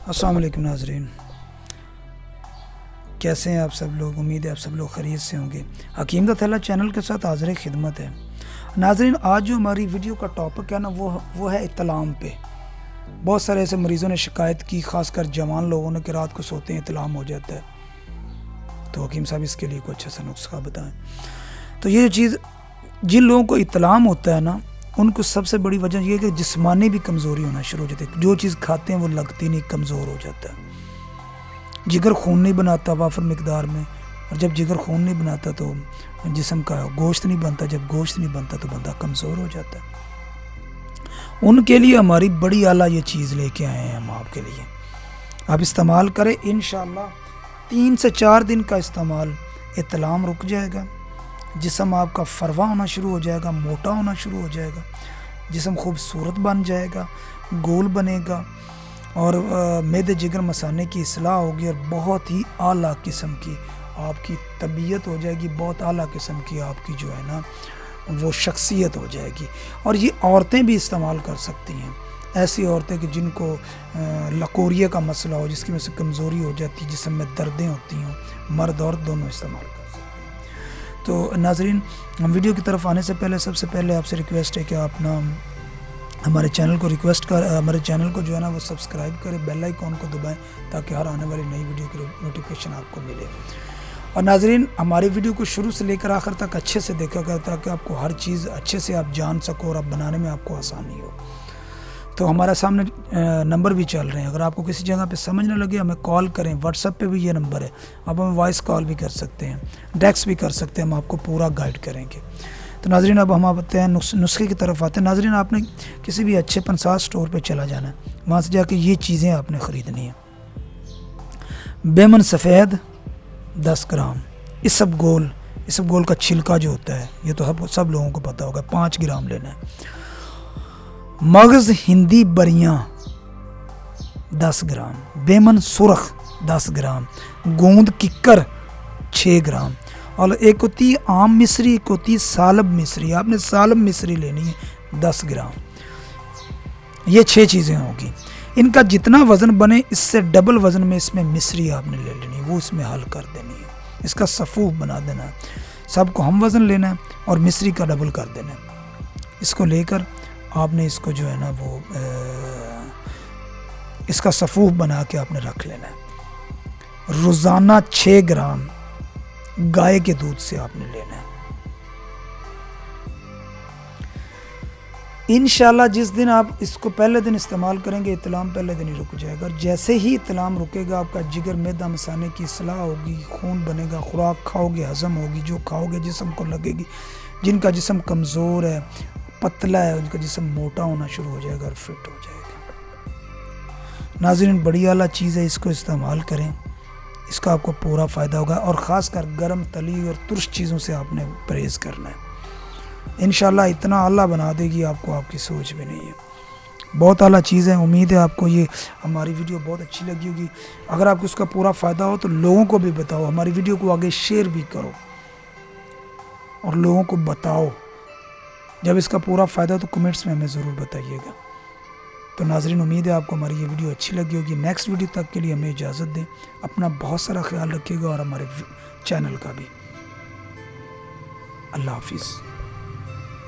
السلام علیکم ناظرین، کیسے ہیں آپ سب لوگ؟ امید ہے آپ سب لوگ خیریت سے ہوں گے۔ حکیم دا تھیلا چینل کے ساتھ حاضر خدمت ہے۔ ناظرین، آج جو ہماری ویڈیو کا ٹاپک ہے نا وہ ہے اطلام پہ۔ بہت سارے ایسے مریضوں نے شکایت کی، خاص کر جوان لوگوں نے، کہ رات کو سوتے ہیں اطلام ہو جاتا ہے۔ تو حکیم صاحب اس کے لیے کوئی اچھا سا نسخہ بتائیں۔ تو یہ چیز جن لوگوں کو اطلام ہوتا ہے نا، ان کو سب سے بڑی وجہ یہ ہے کہ جسمانی بھی کمزوری ہونا شروع ہو جاتی ہے۔ جو چیز کھاتے ہیں وہ لگتی نہیں، کمزور ہو جاتا ہے۔ جگر خون نہیں بناتا وافر مقدار میں، اور جب جگر خون نہیں بناتا تو جسم کا گوشت نہیں بنتا، جب گوشت نہیں بنتا تو بندہ کمزور ہو جاتا ہے۔ ان کے لیے ہماری بڑی اعلیٰ یہ چیز لے کے آئے ہیں ہم آپ کے لیے، آپ استعمال کریں انشاءاللہ۔ 3 سے 4 دن کا استعمال، اطلام رک جائے گا، جسم آپ کا فروا ہونا شروع ہو جائے گا، موٹا ہونا شروع ہو جائے گا، جسم خوبصورت بن جائے گا، گول بنے گا، اور معدے جگر مثانے کی اصلاح ہوگی، اور بہت ہی اعلیٰ قسم کی آپ کی طبیعت ہو جائے گی، بہت اعلیٰ قسم کی آپ کی جو ہے نا وہ شخصیت ہو جائے گی۔ اور یہ عورتیں بھی استعمال کر سکتی ہیں، ایسی عورتیں کہ جن کو لکوریا کا مسئلہ ہو، جس کی وجہ سے کمزوری ہو جاتی ہے، جسم میں دردیں ہوتی ہوں، مرد عورت دونوں استعمال کر سکتے ہیں۔ تو ناظرین، ویڈیو کی طرف آنے سے پہلے سب سے پہلے آپ سے ریکویسٹ ہے کہ آپ نا ہمارے چینل کو جو ہے نا وہ سبسکرائب کریں، بیل آئیکن کو دبائیں، تاکہ ہر آنے والی نئی ویڈیو کی نوٹیفیکیشن آپ کو ملے۔ اور ناظرین، ہماری ویڈیو کو شروع سے لے کر آخر تک اچھے سے دیکھا کریں، تاکہ آپ کو ہر چیز اچھے سے آپ جان سکو اور آپ بنانے میں آپ کو آسانی ہو۔ تو ہمارا سامنے نمبر بھی چل رہے ہیں، اگر آپ کو کسی جگہ پہ سمجھ نہ لگے ہمیں کال کریں، واٹس ایپ پہ بھی یہ نمبر ہے، آپ ہمیں وائس کال بھی کر سکتے ہیں، ٹیکسٹ بھی کر سکتے ہیں، ہم آپ کو پورا گائیڈ کریں گے۔ تو ناظرین، اب ہم آتے ہیں نسخے کی طرف آتے ہیں۔ ناظرین، آپ نے کسی بھی اچھے پنساس سٹور پہ چلا جانا ہے، وہاں سے جا کے یہ چیزیں آپ نے خریدنی ہیں۔ بیمن سفید 10 گرام، اسب گول کا چھلکا جو ہوتا ہے، یہ تو سب لوگوں کو پتہ ہوگا، 5 گرام لینا ہے۔ مغز ہندی بریاں 10 گرام، بیمن سرخ 10 گرام، گوند ککر 6 گرام، اور ایک ہوتی ہے عام مصری، ایک ہوتی ہے سالب مصری۔ آپ نے سالب مصری لینی ہے 10 گرام۔ یہ 6 چیزیں ہوگی، ان کا جتنا وزن بنے اس سے ڈبل وزن میں اس میں مصری آپ نے لے لینی ہے، وہ اس میں حل کر دینی ہے، اس کا صفوف بنا دینا ہے۔ سب کو ہم وزن لینا ہے اور مصری کا ڈبل کر دینا ہے۔ اس کو لے کر آپ نے اس کو جو ہے نا وہ اس کا صفوف بنا کے آپ نے رکھ لینا ہے۔ روزانہ 6 گرام گائے کے دودھ سے آپ نے لینا ہے۔ انشاءاللہ جس دن آپ اس کو پہلے دن استعمال کریں گے، اطلام پہلے دن ہی رک جائے گا، اور جیسے ہی اطلام رکے گا آپ کا جگر معدہ مثانے کی اصلاح ہوگی، خون بنے گا، خوراک کھاؤ گے ہضم ہوگی، جو کھاؤ گے جسم کو لگے گی۔ جن کا جسم کمزور ہے، پتلا ہے، ان کا جسم موٹا ہونا شروع ہو جائے گا اور فٹ ہو جائے گا۔ ناظرین، بڑی اعلیٰ چیز ہے، اس کو استعمال کریں، اس کا آپ کو پورا فائدہ ہوگا، اور خاص کر گرم تلی اور ترش چیزوں سے آپ نے پرہیز کرنا ہے۔ انشاءاللہ اتنا اللہ بنا دے گی آپ کو، آپ کی سوچ بھی نہیں ہے۔ بہت اعلیٰ چیز ہے، امید ہے آپ کو یہ ہماری ویڈیو بہت اچھی لگی ہوگی۔ اگر آپ کو اس کا پورا فائدہ ہو تو لوگوں کو بھی بتاؤ، ہماری ویڈیو کو آگے شیئر بھی کرو اور لوگوں کو بتاؤ۔ جب اس کا پورا فائدہ ہو تو کمنٹس میں ہمیں ضرور بتائیے گا۔ تو ناظرین، امید ہے آپ کو ہماری یہ ویڈیو اچھی لگی ہوگی۔ نیکسٹ ویڈیو تک کے لیے ہمیں اجازت دیں، اپنا بہت سارا خیال رکھیے گا، اور ہمارے چینل کا بھی۔ اللہ حافظ۔